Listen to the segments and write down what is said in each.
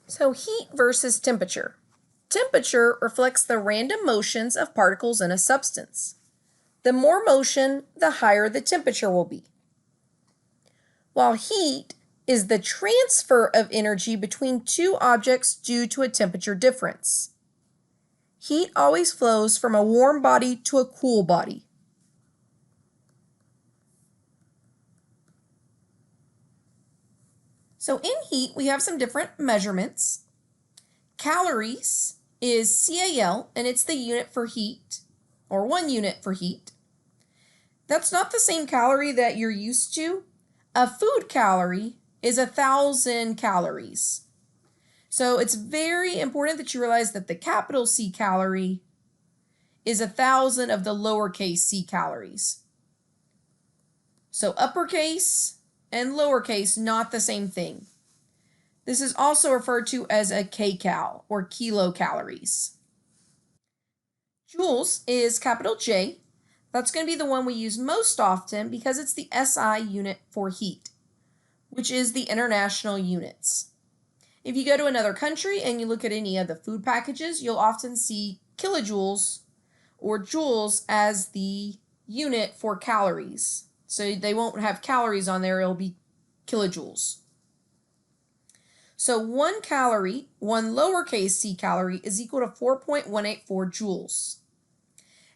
So heat versus temperature. Temperature reflects the random motions of particles in a substance. The more motion, the higher the temperature will be. While heat is the transfer of energy between two objects due to a temperature difference. Heat always flows from a warm body to a cool body. So in heat, we have some different measurements. Calories is CAL, and it's the unit for heat, or 1 unit for heat. That's not the same calorie that you're used to. A food calorie is 1,000 calories. So it's very important that you realize that the capital C calorie is 1,000 of the lowercase c calories. So uppercase and lowercase, not the same thing. This is also referred to as a kcal, or kilocalories. Joules is capital J. That's going to be the one we use most often because it's the SI unit for heat, which is the international units. If you go to another country and you look at any of the food packages, you'll often see kilojoules or joules as the unit for calories. So they won't have calories on there, it'll be kilojoules. So 1 calorie, 1 lowercase c calorie, is equal to 4.184 joules.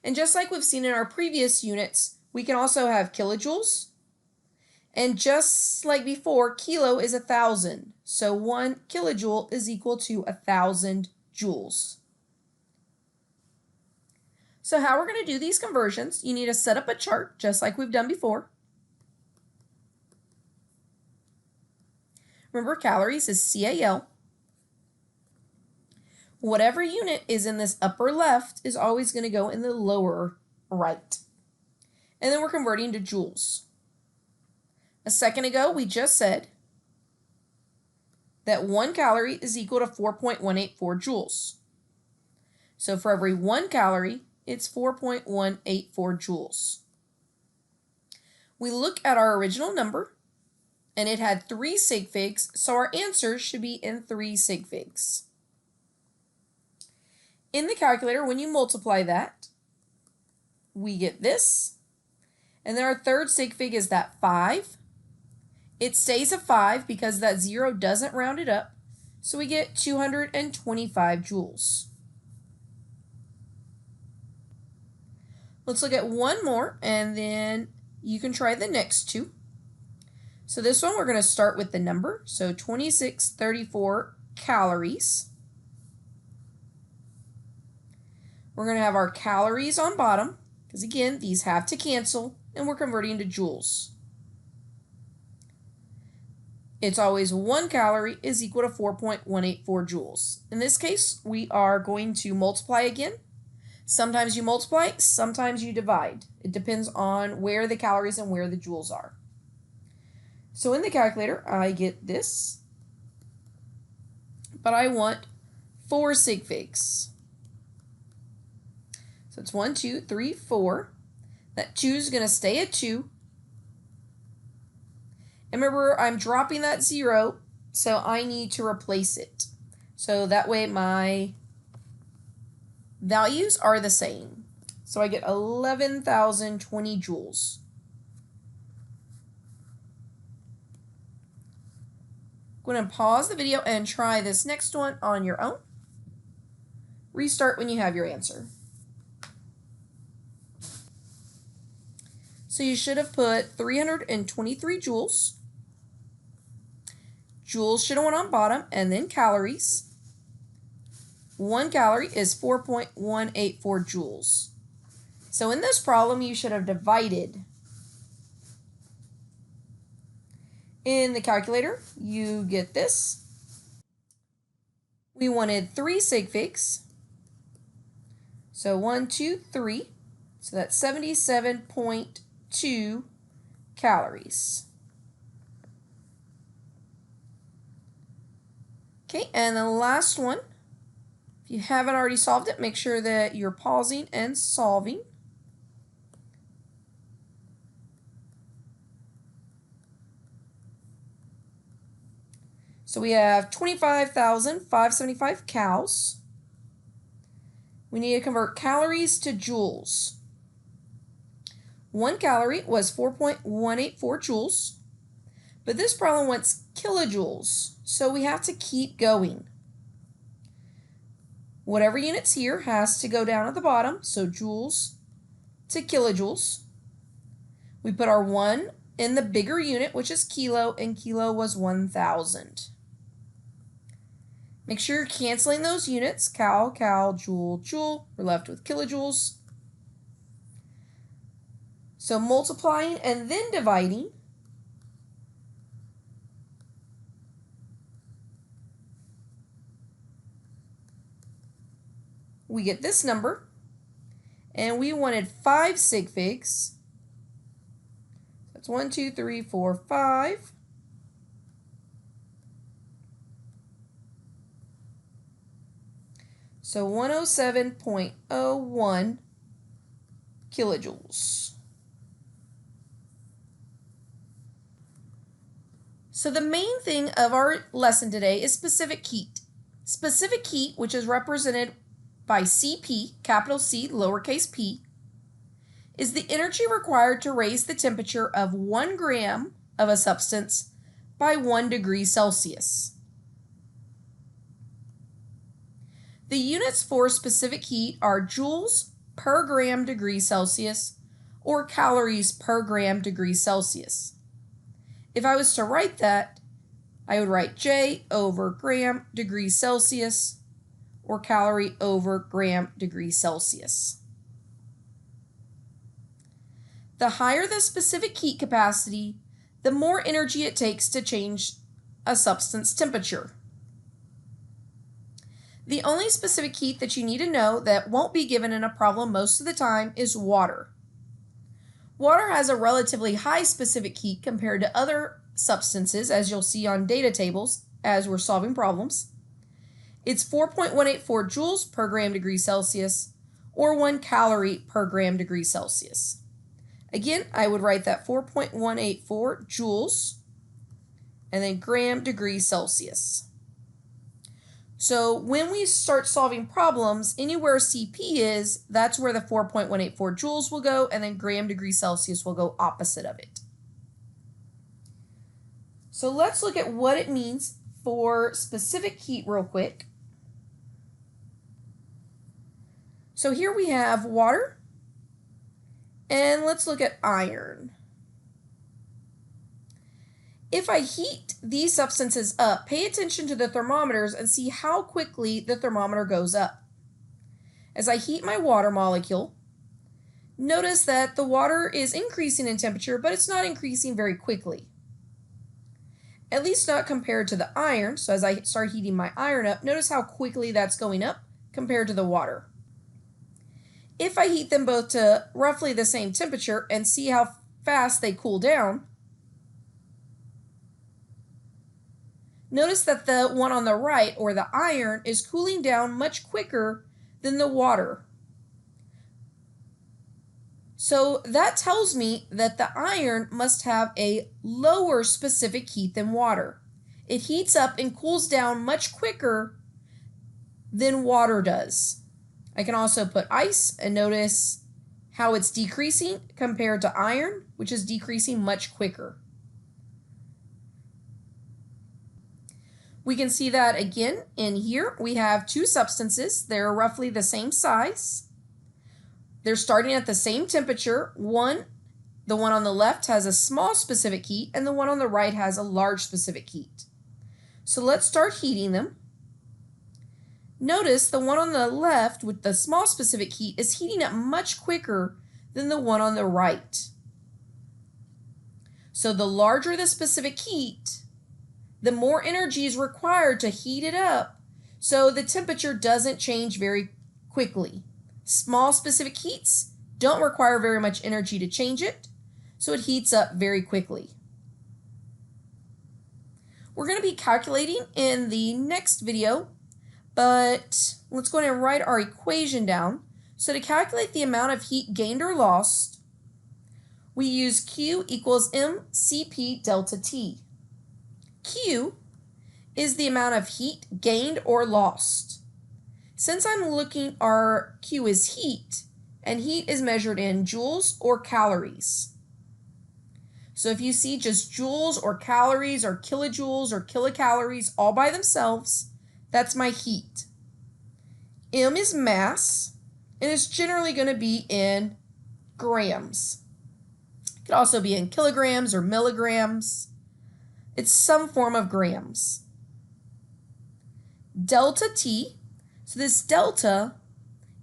And just like we've seen in our previous units, we can also have kilojoules. And just like before, kilo is 1,000. So 1 kilojoule is equal to 1,000 joules. So how we're going to do these conversions, you need to set up a chart just like we've done before. Remember, calories is CAL. Whatever unit is in this upper left is always going to go in the lower right. And then we're converting to joules. A second ago, we just said that 1 calorie is equal to 4.184 joules. So for every 1 calorie, it's 4.184 joules. We look at our original number, and it had 3 sig figs, so our answer should be in 3 sig figs. In the calculator, when you multiply that, we get this. And then our third sig fig is that 5. It stays a 5 because that 0 doesn't round it up. So we get 225 joules. Let's look at one more, and then you can try the next two. So this one, we're going to start with the number. So 2634 calories. We're going to have our calories on bottom, because again, these have to cancel, and we're converting to joules. It's always 1 calorie is equal to 4.184 joules. In this case, we are going to multiply again. Sometimes you multiply, sometimes you divide. It depends on where the calories and where the joules are. So in the calculator, I get this, but I want 4 sig figs. So it's 1, 2, 3, 4. That 2 is going to stay at 2. And remember, I'm dropping that 0, so I need to replace it. So that way my values are the same. So I get 11,020 joules. Go ahead and pause the video and try this next one on your own. Restart when you have your answer. So you should have put 323 joules. Joules should have went on bottom, and then calories. 1 calorie is 4.184 joules. So in this problem, you should have divided. In the calculator, you get this. We wanted 3 sig figs. So 1, 2, 3. So that's 77.2 calories. Okay, and the last one. If you haven't already solved it, make sure that you're pausing and solving. So we have 25,575 cows. We need to convert calories to joules. 1 calorie was 4.184 joules, but this problem wants kilojoules, so we have to keep going. Whatever unit's here has to go down at the bottom, so joules to kilojoules. We put our 1 in the bigger unit, which is kilo, and kilo was 1,000. Make sure you're canceling those units. Cal, cal, joule, joule. We're left with kilojoules. So multiplying and then dividing. We get this number. And we wanted 5 sig figs. That's 1, 2, 3, 4, 5. So 107.01 kilojoules. So the main thing of our lesson today is specific heat. Specific heat, which is represented by CP, capital C, lowercase p, is the energy required to raise the temperature of 1 gram of a substance by 1 degree Celsius. The units for specific heat are joules per gram degree Celsius or calories per gram degree Celsius. If I was to write that, I would write J over gram degree Celsius or calorie over gram degree Celsius. The higher the specific heat capacity, the more energy it takes to change a substance temperature. The only specific heat that you need to know that won't be given in a problem most of the time is water. Water has a relatively high specific heat compared to other substances, as you'll see on data tables as we're solving problems. It's 4.184 joules per gram degree Celsius or 1 calorie per gram degree Celsius. Again, I would write that 4.184 joules and then gram degree Celsius. So when we start solving problems, anywhere CP is, that's where the 4.184 joules will go, and then gram degree Celsius will go opposite of it. So let's look at what it means for specific heat real quick. So here we have water, and let's look at iron. If I heat these substances up, pay attention to the thermometers and see how quickly the thermometer goes up. As I heat my water molecule, notice that the water is increasing in temperature, but it's not increasing very quickly. At least not compared to the iron. So as I start heating my iron up, notice how quickly that's going up compared to the water. If I heat them both to roughly the same temperature and see how fast they cool down, notice that the one on the right, or the iron, is cooling down much quicker than the water. So that tells me that the iron must have a lower specific heat than water. It heats up and cools down much quicker than water does. I can also put ice and notice how it's decreasing compared to iron, which is decreasing much quicker. We can see that again in here. We have two substances. They're roughly the same size. They're starting at the same temperature. The one on the left has a small specific heat, and the one on the right has a large specific heat. So let's start heating them. Notice the one on the left with the small specific heat is heating up much quicker than the one on the right. So the larger the specific heat, the more energy is required to heat it up, so the temperature doesn't change very quickly. Small specific heats don't require very much energy to change it, so it heats up very quickly. We're going to be calculating in the next video, but let's go ahead and write our equation down. So to calculate the amount of heat gained or lost, we use Q equals mCp delta T. Q is the amount of heat gained or lost. Since our Q is heat, and heat is measured in joules or calories. So if you see just joules or calories or kilojoules or kilocalories all by themselves, that's my heat. M is mass, and it's generally going to be in grams. It could also be in kilograms or milligrams. It's some form of grams. Delta T, so this delta,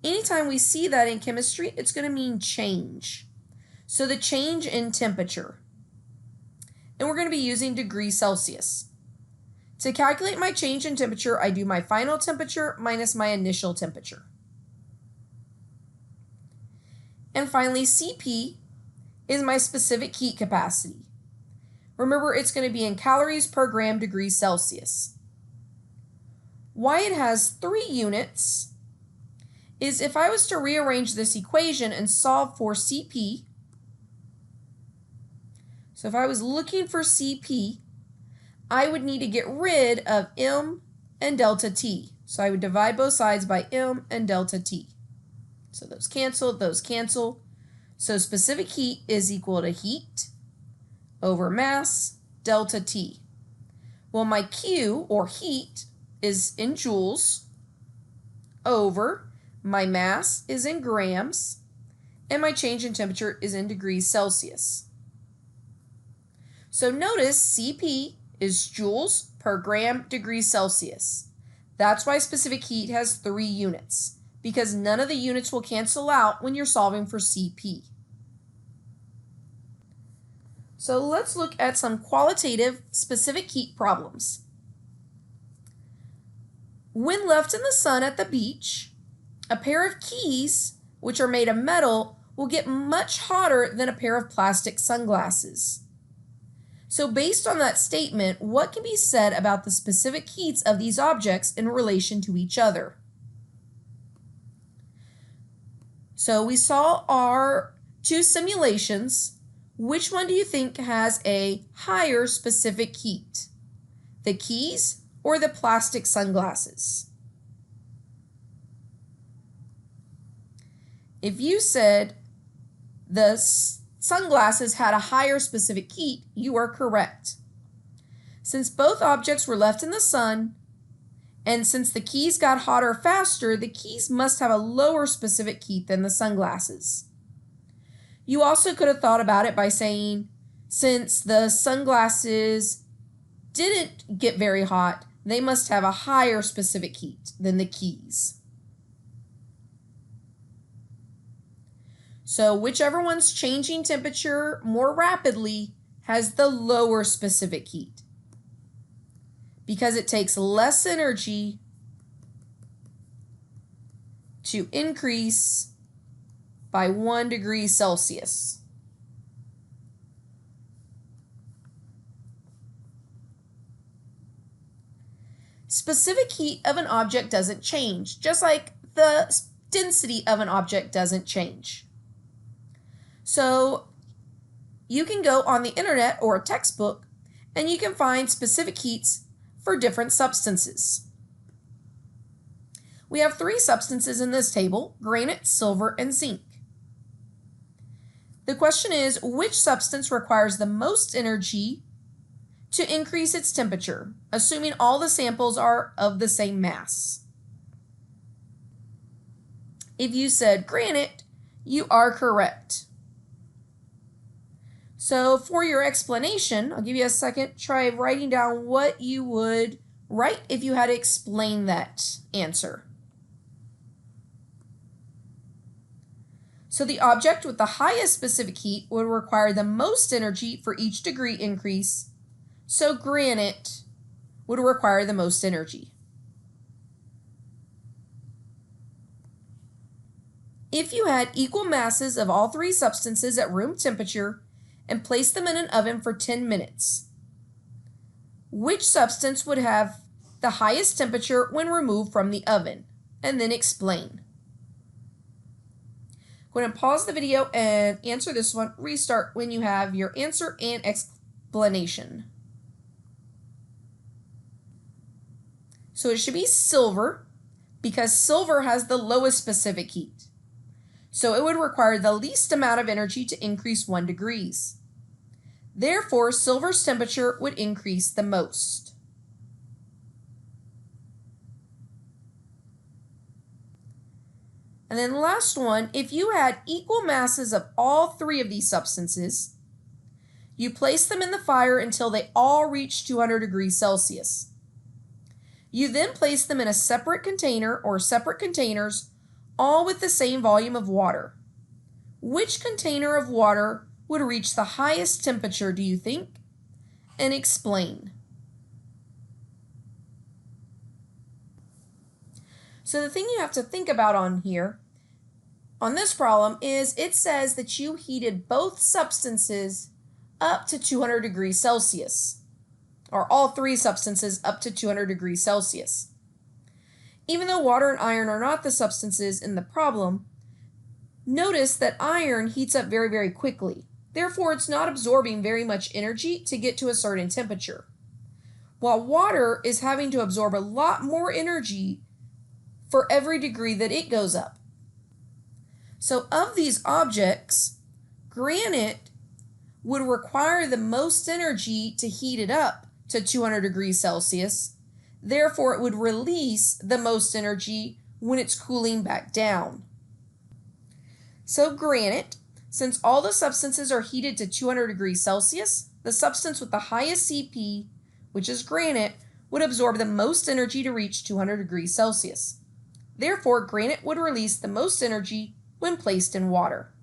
anytime we see that in chemistry, it's going to mean change. So the change in temperature. And we're going to be using degrees Celsius. To calculate my change in temperature, I do my final temperature minus my initial temperature. And finally, Cp is my specific heat capacity. Remember, it's going to be in calories per gram degrees Celsius. Why it has 3 units is if I was to rearrange this equation and solve for Cp, so if I was looking for Cp, I would need to get rid of M and delta T. So I would divide both sides by M and delta T. So those cancel, those cancel. So specific heat is equal to heat over mass delta T. Well, my Q, or heat, is in joules over my mass is in grams, and my change in temperature is in degrees Celsius. So notice Cp is joules per gram degrees Celsius. That's why specific heat has 3 units, because none of the units will cancel out when you're solving for Cp. So let's look at some qualitative specific heat problems. When left in the sun at the beach, a pair of keys, which are made of metal, will get much hotter than a pair of plastic sunglasses. So based on that statement, what can be said about the specific heats of these objects in relation to each other? So we saw our 2 simulations. Which one do you think has a higher specific heat? The keys or the plastic sunglasses? If you said the sunglasses had a higher specific heat, you are correct. Since both objects were left in the sun, and since the keys got hotter faster, the keys must have a lower specific heat than the sunglasses. You also could have thought about it by saying, since the sunglasses didn't get very hot, they must have a higher specific heat than the keys. So whichever one's changing temperature more rapidly has the lower specific heat, because it takes less energy to increase by 1 degree Celsius. Specific heat of an object doesn't change, just like the density of an object doesn't change. So you can go on the internet or a textbook and you can find specific heats for different substances. We have 3 substances in this table: granite, silver, and zinc. The question is, which substance requires the most energy to increase its temperature, assuming all the samples are of the same mass? If you said granite, you are correct. So for your explanation, I'll give you a second, try writing down what you would write if you had to explain that answer. So the object with the highest specific heat would require the most energy for each degree increase, so granite would require the most energy. If you had equal masses of all 3 substances at room temperature and placed them in an oven for 10 minutes, which substance would have the highest temperature when removed from the oven? And then explain. Go ahead and pause the video and answer this one. Restart when you have your answer and explanation. So it should be silver because silver has the lowest specific heat. So it would require the least amount of energy to increase 1 degrees. Therefore, silver's temperature would increase the most. And then last one, if you had equal masses of all 3 of these substances, you place them in the fire until they all reach 200 degrees Celsius. You then place them in a separate container or separate containers, all with the same volume of water. Which container of water would reach the highest temperature, do you think? And explain. So the thing you have to think about on here, on this problem, is it says that you heated both substances up to 200 degrees Celsius, or all 3 substances up to 200 degrees Celsius. Even though water and iron are not the substances in the problem, notice that iron heats up very, very quickly. Therefore, it's not absorbing very much energy to get to a certain temperature, while water is having to absorb a lot more energy for every degree that it goes up. So of these objects, granite would require the most energy to heat it up to 200 degrees Celsius. Therefore, it would release the most energy when it's cooling back down. So granite, since all the substances are heated to 200 degrees Celsius, the substance with the highest CP, which is granite, would absorb the most energy to reach 200 degrees Celsius. Therefore, granite would release the most energy when placed in water.